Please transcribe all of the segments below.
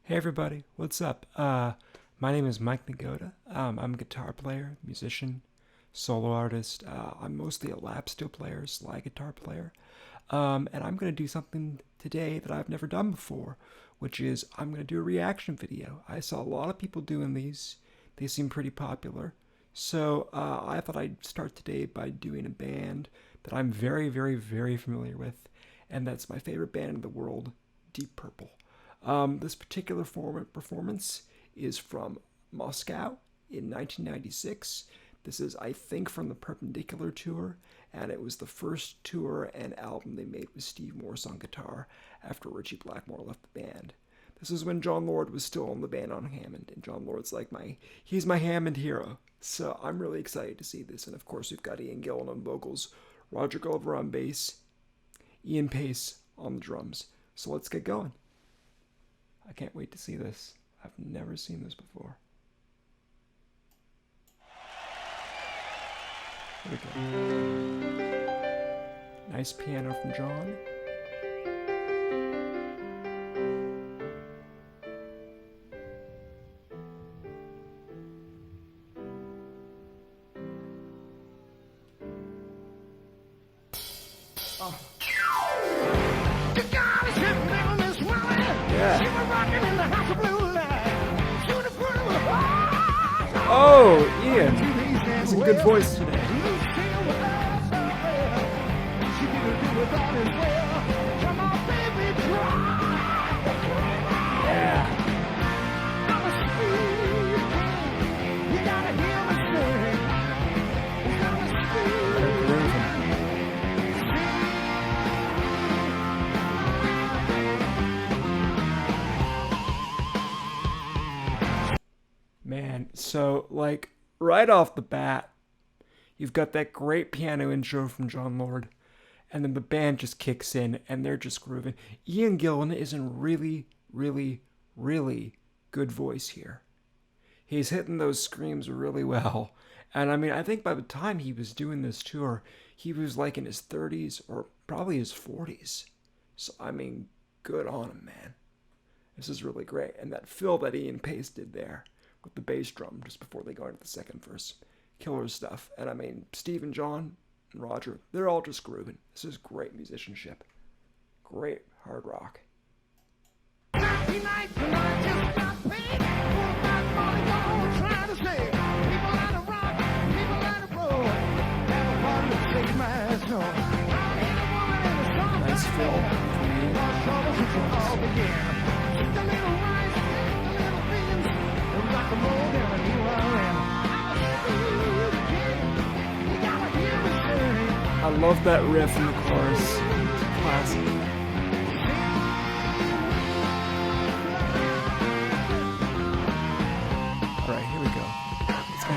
Hey everybody, what's up? My name is Mike Nagoda. I'm a guitar player, musician, solo artist. I'm mostly a lap steel player, slide guitar player. And I'm going to do something today that I've never done before, which is I'm going to do a reaction video. I saw a lot of people doing these. They seem pretty popular. So I thought I'd start today by doing a band that I'm very, very, very familiar with, and that's my favorite band in the world, Deep Purple. This particular performance is from Moscow in 1996. This is, I think, from the Perpendicular tour, and it was the first tour and album they made with Steve Morse on guitar after Ritchie Blackmore left the band. This is when John Lord was still on the band on Hammond, and John Lord's like he's my Hammond hero. So I'm really excited to see this, and of course we've got Ian Gillan on vocals, Roger Glover on bass, Ian Pace on the drums. So let's get going. I can't wait to see this. I've never seen this before. Here we go. Nice piano from John. Oh, Ian. He's a good voice today. Yeah. Man, so like right off the bat, you've got that great piano intro from John Lord, and then the band just kicks in and they're just grooving. Ian Gillan is in really, really, really good voice here. He's hitting those screams really well. And I mean, I think by the time he was doing this tour, he was like in his 30s or probably his 40s. So, I mean, good on him, man. This is really great. And that fill that Ian Pace did there with the bass drum just before they go into the second verse. Killer stuff. And I mean, Steve and John and Roger, they're all just grooving. This is great musicianship. Great hard rock. Nice fill. I love that riff in the chorus. Classic. Alright, here we go. Let's go.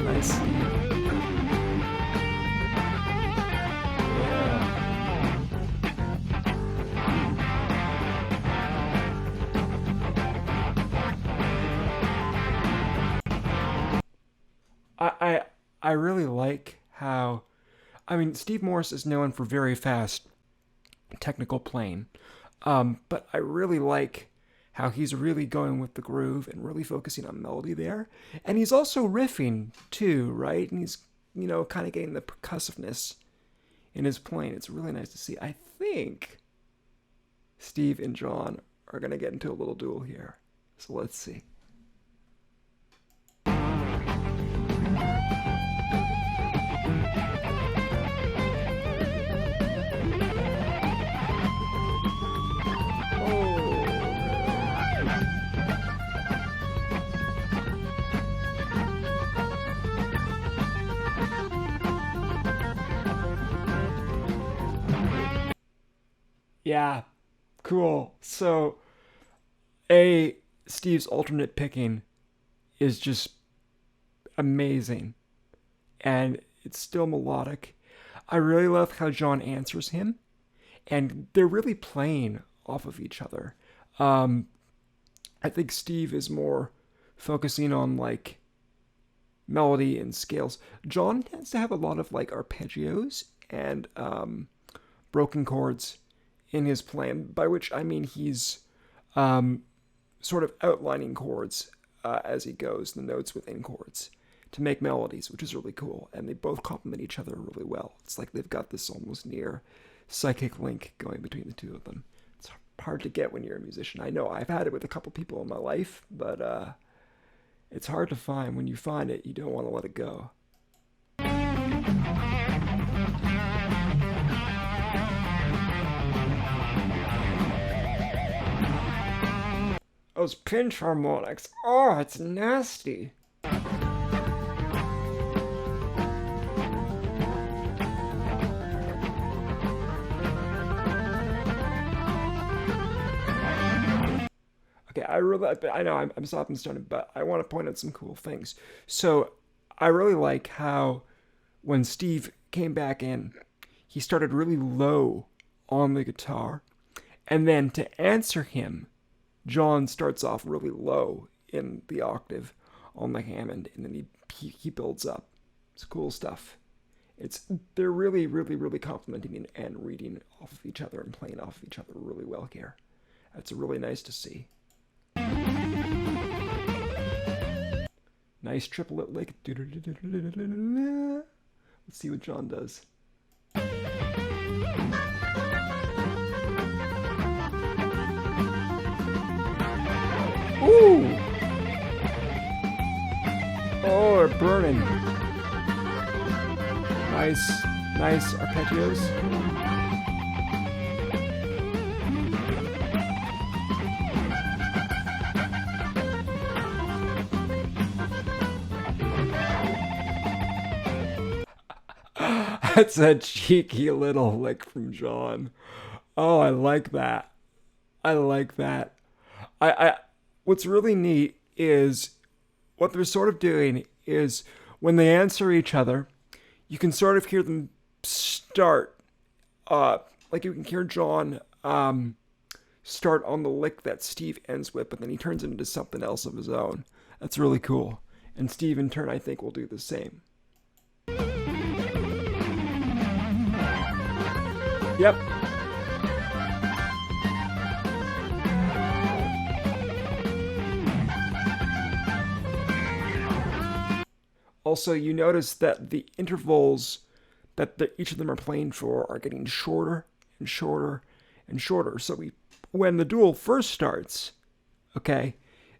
Nice. I really like how, I mean, Steve Morse is known for very fast technical playing, but I really like how he's really going with the groove and really focusing on melody there. And he's also riffing too, right? And he's, kind of getting the percussiveness in his playing. It's really nice to see. I think Steve and John are going to get into a little duel here. So let's see. Yeah, cool. So, Steve's alternate picking is just amazing, and it's still melodic. I really love how John answers him, and they're really playing off of each other. I think Steve is more focusing on like melody and scales. John tends to have a lot of like arpeggios and broken chords in his playing, by which I mean he's um, sort of outlining chords as he goes, the notes within chords, to make melodies, which is really cool. And they both complement each other really well. It's like they've got this almost near psychic link going between the two of them. It's hard to get when you're a musician. I know I've had it with a couple people in my life, but it's hard to find. When you find it, you don't want to let it go. Those pinch harmonics. Oh, it's nasty. Okay, I know I'm stopping starting, but I want to point out some cool things. So I really like how when Steve came back in, he started really low on the guitar. And then to answer him, John starts off really low in the octave on the Hammond, and then he builds up. It's cool stuff. They're really, really, really complimenting and reading off of each other and playing off of each other really well here. That's really nice to see. Nice triplet lick. Let's see what John does. Ooh! Oh, they're burning. Nice arpeggios. That's a cheeky little lick from John. Oh, I like that. I like that. What's really neat is what they're sort of doing is when they answer each other, you can sort of hear them start, like you can hear John start on the lick that Steve ends with, but then he turns it into something else of his own. That's really cool. And Steve, in turn, I think will do the same. Yep. Also, you notice that the intervals that each of them are playing for are getting shorter and shorter and shorter. So when the duel first starts, okay,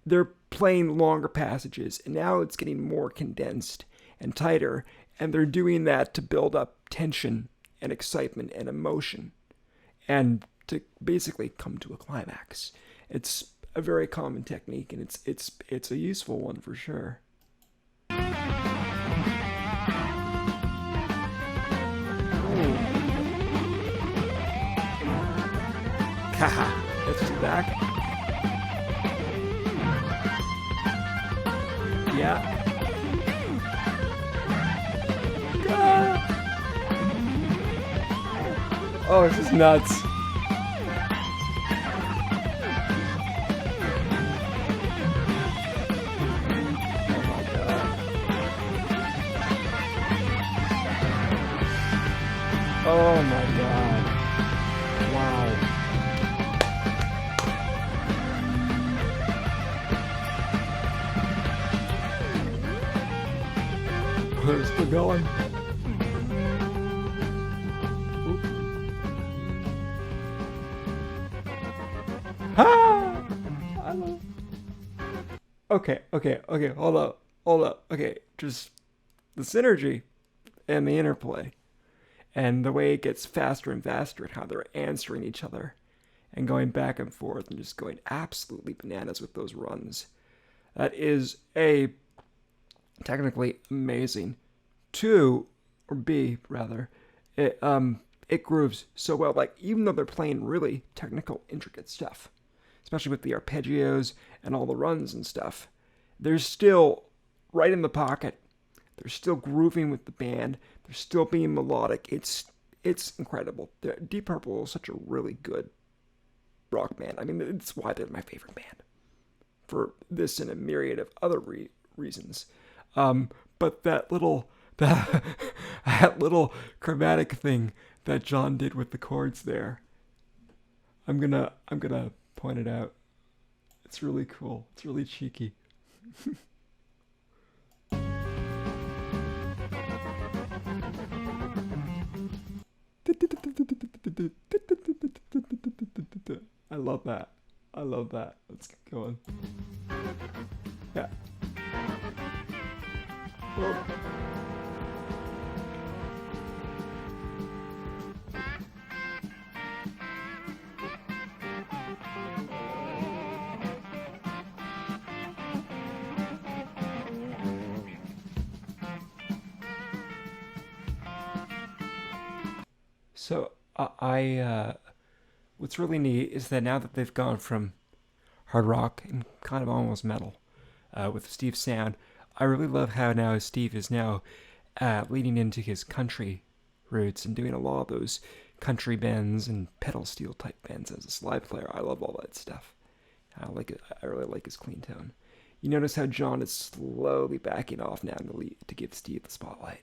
they're playing longer passages, and now it's getting more condensed and tighter, and they're doing that to build up tension and excitement and emotion, and to basically come to a climax. It's a very common technique, and it's a useful one for sure. Haha, let's do back. Yeah. Oh, this is nuts. Oh my god. Wow. We're still going. Okay, hold up. Okay, just the synergy and the interplay and the way it gets faster and faster and how they're answering each other and going back and forth and just going absolutely bananas with those runs. That is technically amazing. It grooves so well. Like, even though they're playing really technical, intricate stuff, especially with the arpeggios and all the runs and stuff, they're still right in the pocket. They're still grooving with the band. They're still being melodic. It's incredible. Deep Purple is such a really good rock band. I mean, it's why they're my favorite band. For this and a myriad of other reasons. But that little chromatic thing that John did with the chords there, I'm gonna point it out. It's really cool. It's really cheeky. I love that. I love that. Let's keep going. Yeah. Well, so what's really neat is that now that they've gone from hard rock and kind of almost metal with Steve's sound, I really love how now Steve is now leading into his country roots and doing a lot of those country bends and pedal steel type bends as a slide player. I love all that stuff. I like it. I really like his clean tone. You notice how John is slowly backing off now to give Steve the spotlight.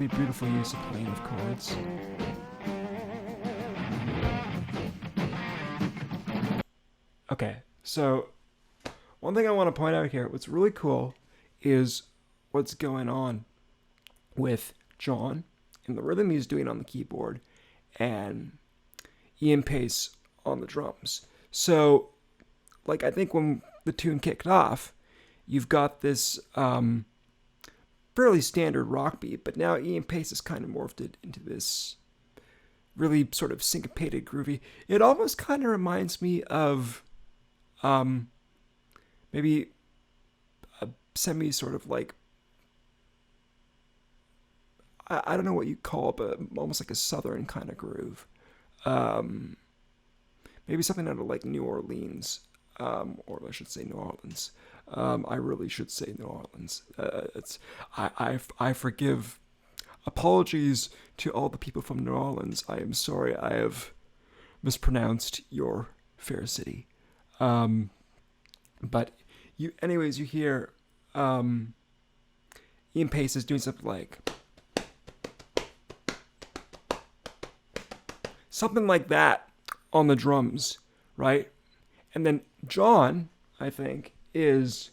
Really beautiful use of playing of chords. Okay, so one thing I want to point out here, what's really cool is what's going on with John and the rhythm he's doing on the keyboard and Ian Pace on the drums. So, like, I think when the tune kicked off, you've got this fairly standard rock beat, but now Ian Pace has kind of morphed it into this really sort of syncopated groovy. It almost kind of reminds me of maybe a semi sort of like, I don't know what you call it, but almost like a southern kind of groove. Maybe something out of like New Orleans, or I should say New Orleans. I really should say New Orleans. I forgive. Apologies to all the people from New Orleans. I am sorry I have mispronounced your fair city. But you hear Ian Pace is doing something like that on the drums, right? And then John, I think, is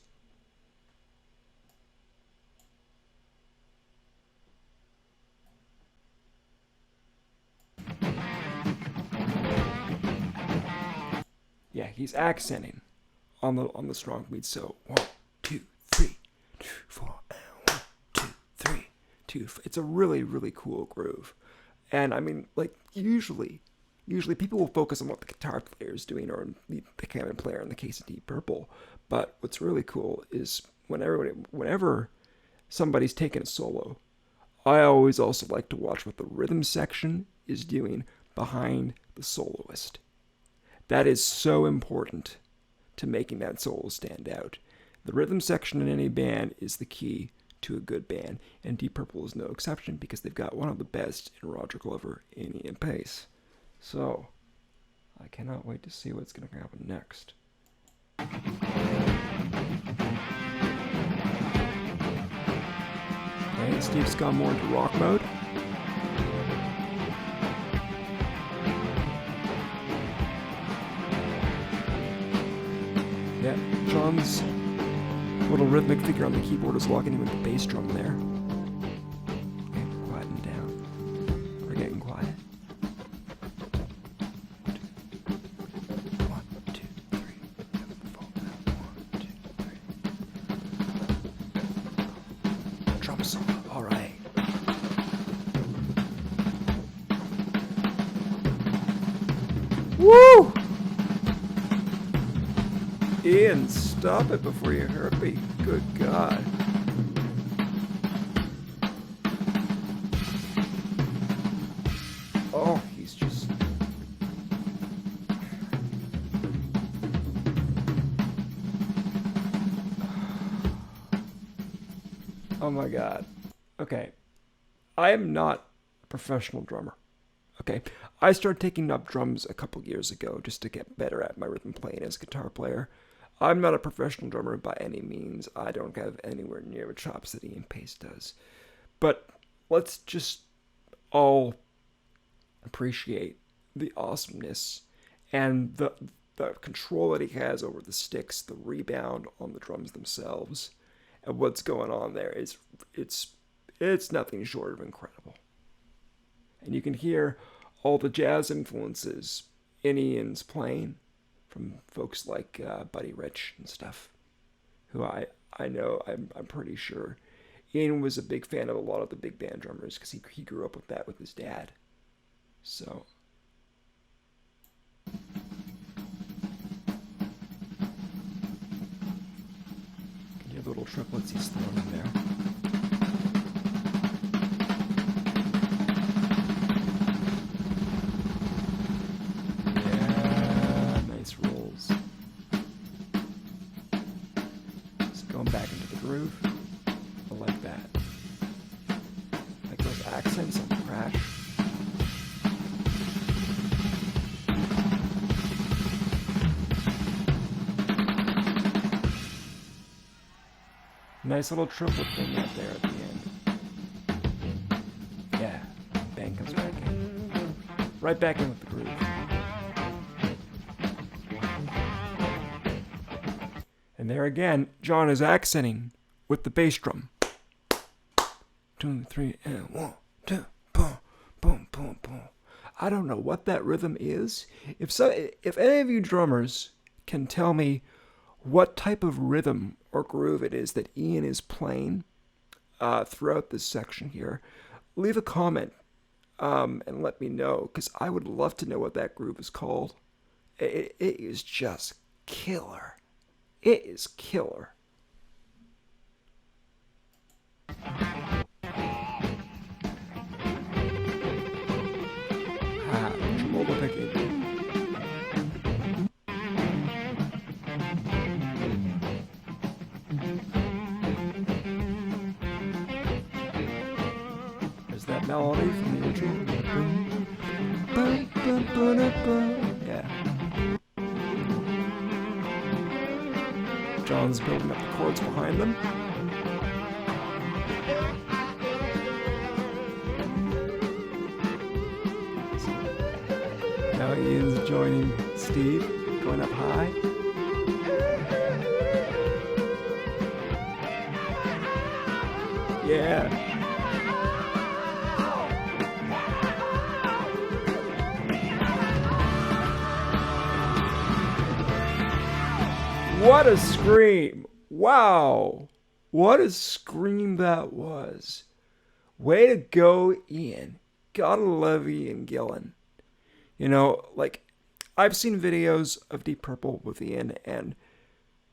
he's accenting on the strong beat. So 1, 2, 3, 2, 4, 1, 2, 3, 2. It's a really, really cool groove. And I mean, like, usually people will focus on what the guitar player is doing or the cabinet player in the case of Deep Purple. But what's really cool is whenever somebody's taking a solo, I always also like to watch what the rhythm section is doing behind the soloist. That is so important to making that solo stand out. The rhythm section in any band is the key to a good band, and Deep Purple is no exception because they've got one of the best in Roger Glover and Ian Pace. So, I cannot wait to see what's going to happen next. Okay, Steve's gone more into rock mode. Yeah, John's little rhythmic figure on the keyboard is locking in with the bass drum there. Okay, quieting down. We're getting quiet. 1, 2, 3, 4, 1, 2, 3. Drum solo, all right. Woo! Ian, stop it before you hurt me. Good God. Oh, he's just... Oh my God. Okay. I am not a professional drummer. Okay. I started taking up drums a couple years ago just to get better at my rhythm playing as a guitar player. I'm not a professional drummer by any means. I don't have anywhere near the chops that Ian Pace does. But let's just all appreciate the awesomeness and the control that he has over the sticks, the rebound on the drums themselves, and what's going on there is it's nothing short of incredible. And you can hear all the jazz influences in Ian's playing from folks like Buddy Rich and stuff, who I know I'm pretty sure Ian was a big fan of a lot of the big band drummers because he grew up with that with his dad. So. Can you have little triplets he's throwing in there? Yeah, nice rolls. Just going back into the groove. I like that. Like those accents on the crash. Nice little triplet thing out there at the end. Yeah, bang comes back in. Right back in with the groove. And there again, John is accenting with the bass drum. 2, 3, and 1, 2, boom, boom, boom, boom. I don't know what that rhythm is. If any of you drummers can tell me what type of rhythm or groove it is that Ian is playing throughout this section here, leave a comment and let me know, because I would love to know what that groove is called. It is just killer. It is killer. Tremolo picking. That melody from the original. Yeah. John's building up the chords behind them. Now he is joining Steve, going up high. Yeah. What a scream! Wow! What a scream that was. Way to go, Ian. Gotta love Ian Gillan. You know, like, I've seen videos of Deep Purple with Ian, and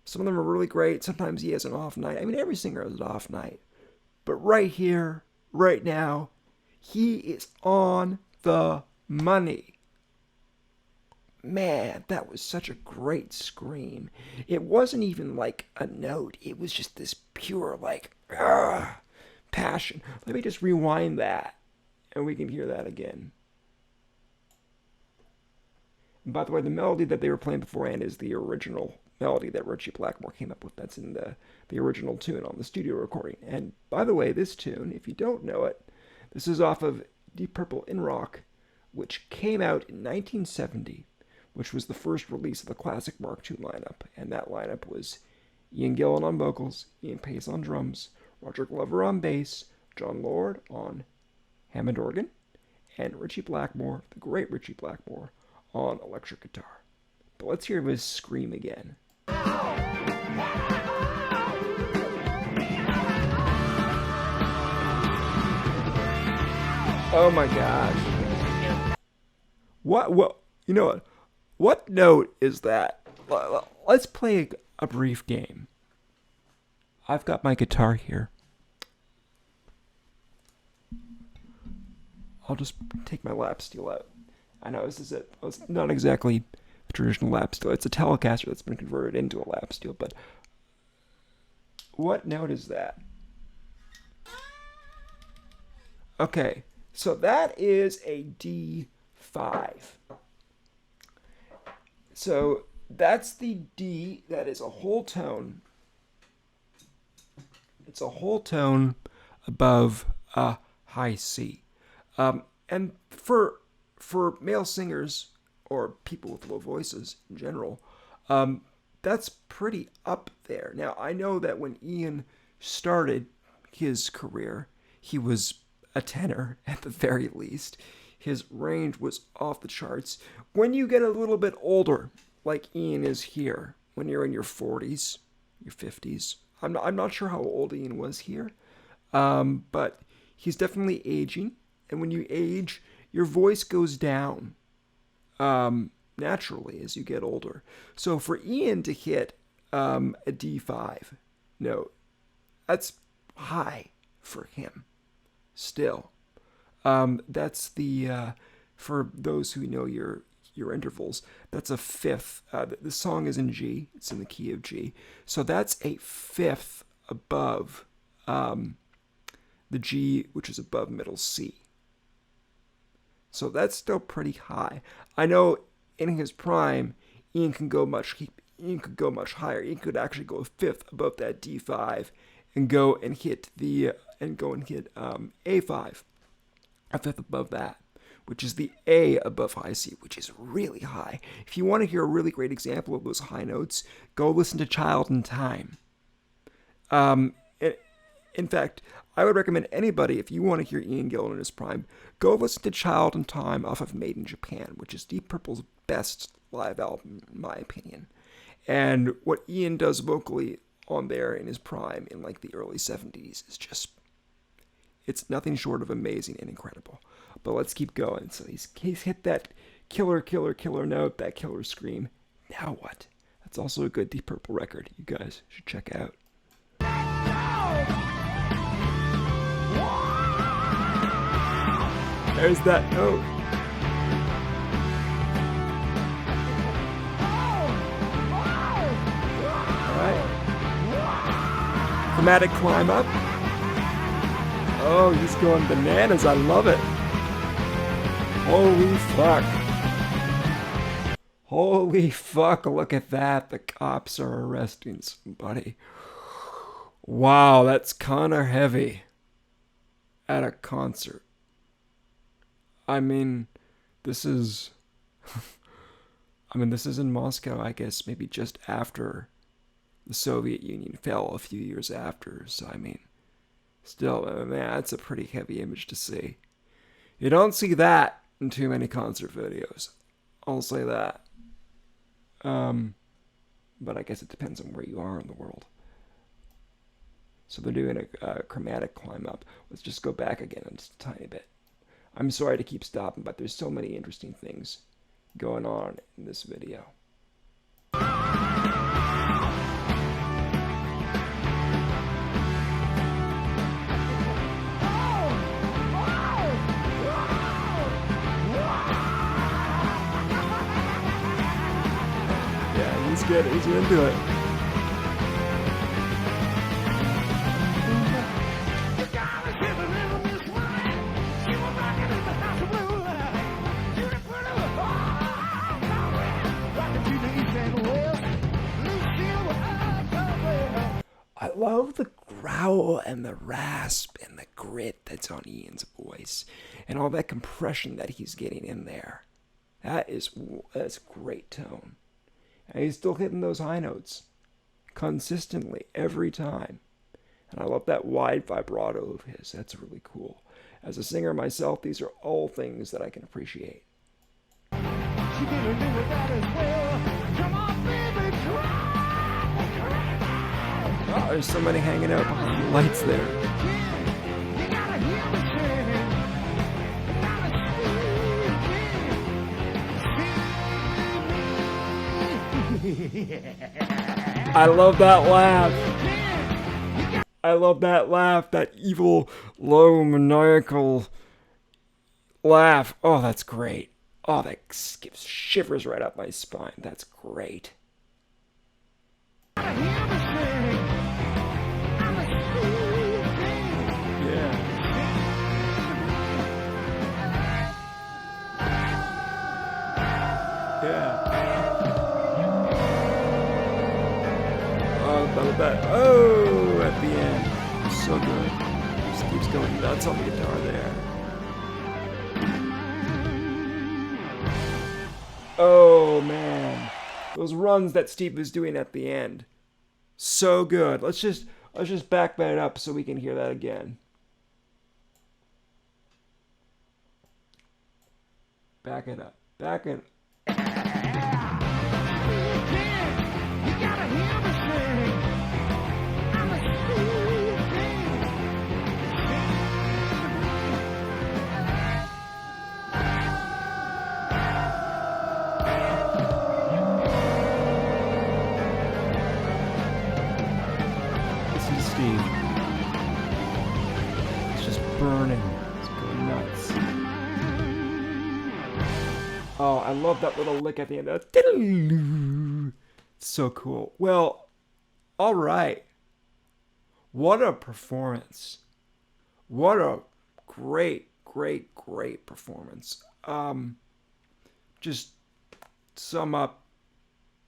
some of them are really great. Sometimes he has an off night. I mean, every singer has an off night. But right here, right now, he is on the money. Man, that was such a great scream. It wasn't even like a note. It was just this pure, like, passion. Let me just rewind that, and we can hear that again. And by the way, the melody that they were playing beforehand is the original melody that Richie Blackmore came up with. That's in the original tune on the studio recording. And by the way, this tune, if you don't know it, this is off of Deep Purple in Rock, which came out in 1970. Which was the first release of the classic Mark II lineup. And that lineup was Ian Gillan on vocals, Ian Pace on drums, Roger Glover on bass, John Lord on Hammond organ, and Richie Blackmore, the great Richie Blackmore, on electric guitar. But let's hear his scream again. Oh my gosh. What, you know what? What note is that? Let's play a brief game. I've got my guitar here. I'll just take my lap steel out. I know this is it's not exactly a traditional lap steel. It's a Telecaster that's been converted into a lap steel, but what note is that? Okay, so that is a D5. So that's the D. That is a whole tone. It's a whole tone above a high C. And for male singers or people with low voices in general, that's pretty up there. Now, I know that when Ian started his career, he was a tenor at the very least. His range was off the charts. When you get a little bit older, like Ian is here, when you're in your 40s, your 50s, I'm not sure how old Ian was here, but he's definitely aging. And when you age, your voice goes down naturally as you get older. So for Ian to hit a D5 note, that's high for him still. That's the for those who know your intervals, that's a fifth. The song is in G. It's in the key of G. So that's a fifth above the G, which is above middle C. So that's still pretty high. I know in his prime, Ian could go much higher. Ian could actually go a fifth above that D5 and go and hit A5, a fifth above that, which is the A above high C, which is really high. If you want to hear a really great example of those high notes, go listen to Child in Time. In fact, I would recommend anybody, if you want to hear Ian Gillan in his prime, go listen to Child in Time off of Made in Japan, which is Deep Purple's best live album, in my opinion. And what Ian does vocally on there in his prime in like the early 70s is just, it's nothing short of amazing and incredible. But let's keep going. So he's hit that killer note, that killer scream. Now what? That's also a good Deep Purple record you guys should check out. There's that note. Alright. Chromatic climb up. Oh, he's going bananas. I love it. Holy fuck. Holy fuck, look at that. The cops are arresting somebody. Wow, that's kinda heavy. At a concert. I mean, this is in Moscow, I guess, maybe just after the Soviet Union fell a few years after. So, I mean, still, man, that's a pretty heavy image to see. You don't see that in too many concert videos. I'll say that. But I guess it depends on where you are in the world. So they're doing a chromatic climb up. Let's just go back again just a tiny bit. I'm sorry to keep stopping, but there's so many interesting things going on in this video. Yeah, he's good. He's into it. I love the growl and the rasp and the grit that's on Ian's voice and all that compression that he's getting in there. That's great tone. And he's still hitting those high notes consistently every time. And I love that wide vibrato of his. That's really cool. As a singer myself, these are all things that I can appreciate. Oh, there's somebody hanging out behind the lights there. I love that laugh. I love that laugh, that evil, low, maniacal laugh. Oh, that's great. Oh, that gives shivers right up my spine. That's great. Yeah. love that. Oh, at the end. So good. Just keeps going nuts on the guitar there. Oh, man. Those runs that Steve was doing at the end. So good. Let's just back that up so we can hear that again. Back it up. Back it up. Listen to Steve. It's just burning. It's going nuts. Oh, I love that little lick at the end. It's so cool. Well, all right. What a performance. What a great performance. Just sum up,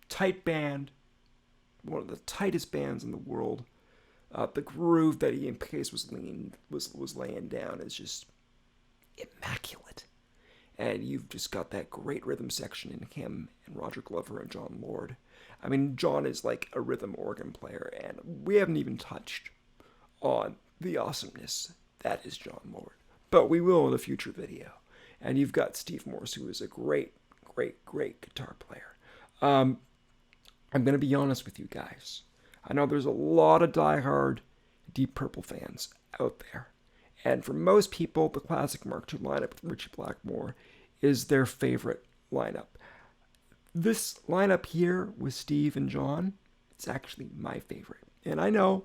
tight band, one of the tightest bands in the world. The groove that Ian Pace was laying down is just immaculate. And you've just got that great rhythm section in him and Roger Glover and John Lord. I mean, John is like a rhythm organ player, and we haven't even touched on the awesomeness that is John Lord. But we will in a future video. And you've got Steve Morse, who is a great guitar player. I'm going to be honest with you guys. I know there's a lot of diehard Deep Purple fans out there. And for most people, the classic Mark II lineup with Ritchie Blackmore is their favorite lineup. This lineup here with Steve and John, it's actually my favorite. And I know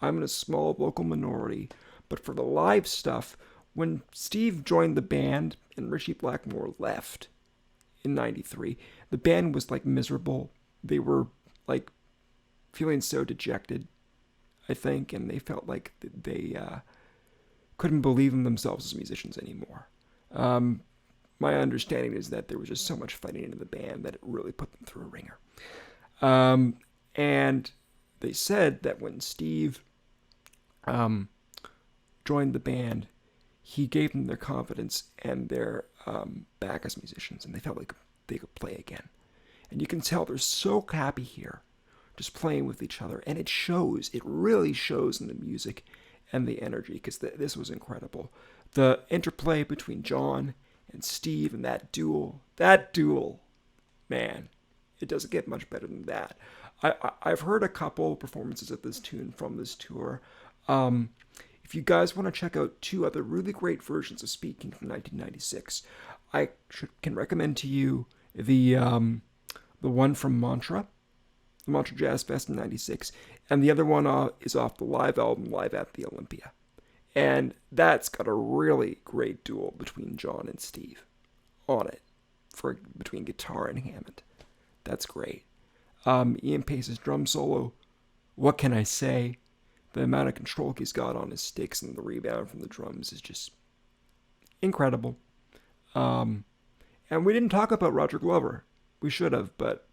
I'm in a small local minority, but for the live stuff, when Steve joined the band and Ritchie Blackmore left in '93, the band was like miserable. They were like feeling so dejected, I think, and they felt like they couldn't believe in themselves as musicians anymore. My understanding is that there was just so much fighting into the band that it really put them through a ringer. And they said that when Steve joined the band, he gave them their confidence and their back as musicians, and they felt like they could play again. And you can tell they're so happy here, just playing with each other, and it shows. It really shows in the music and the energy, because this was incredible. The interplay between John and Steve and that duel, man, it doesn't get much better than that. I've heard a couple performances of this tune from this tour. If you guys want to check out two other really great versions of Speaking from 1996, I can recommend to you the one from Mantra, the Mantra Jazz Fest in '96, and the other one is off the live album Live at the Olympia. And that's got a really great duel between John and Steve on it, between guitar and Hammond. That's great. Ian Pace's drum solo, what can I say? The amount of control he's got on his sticks and the rebound from the drums is just incredible. And we didn't talk about Roger Glover. We should have, but,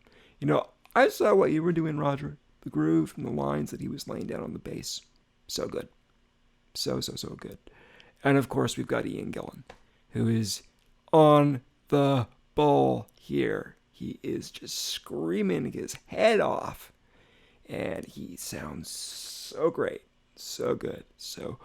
I saw what you were doing, Roger. The groove and the lines that he was laying down on the bass. So good. So good. And of course, we've got Ian Gillan, who is on the ball here. He is just screaming his head off. And he sounds so great. So good. So,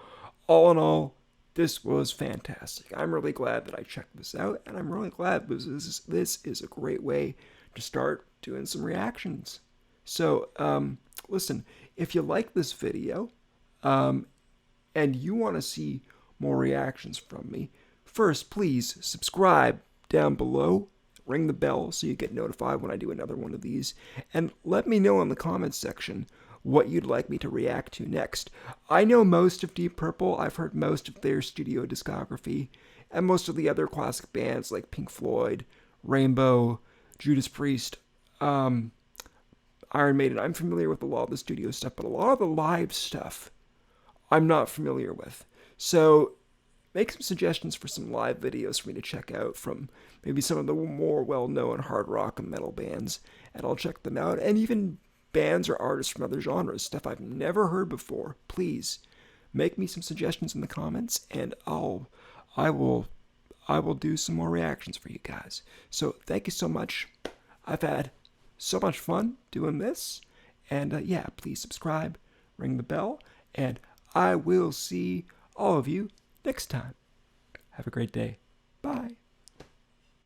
all in all, this was fantastic. I'm really glad that I checked this out. And I'm really glad this is a great way to start doing some reactions. So, listen, if you like this video, and you want to see more reactions from me, first, please subscribe down below, ring the bell so you get notified when I do another one of these, and let me know in the comments section what you'd like me to react to next. I know most of Deep Purple. I've heard most of their studio discography, and most of the other classic bands like Pink Floyd, Rainbow, Judas Priest, Iron Maiden. I'm familiar with a lot of the studio stuff, but a lot of the live stuff I'm not familiar with. So make some suggestions for some live videos for me to check out from maybe some of the more well-known hard rock and metal bands, and I'll check them out. And even bands or artists from other genres, stuff I've never heard before, please make me some suggestions in the comments, and I will I will do some more reactions for you guys. So thank you so much. I've had so much fun doing this, and yeah, please subscribe, ring the bell, and I will see all of you next time. Have a great day. Bye.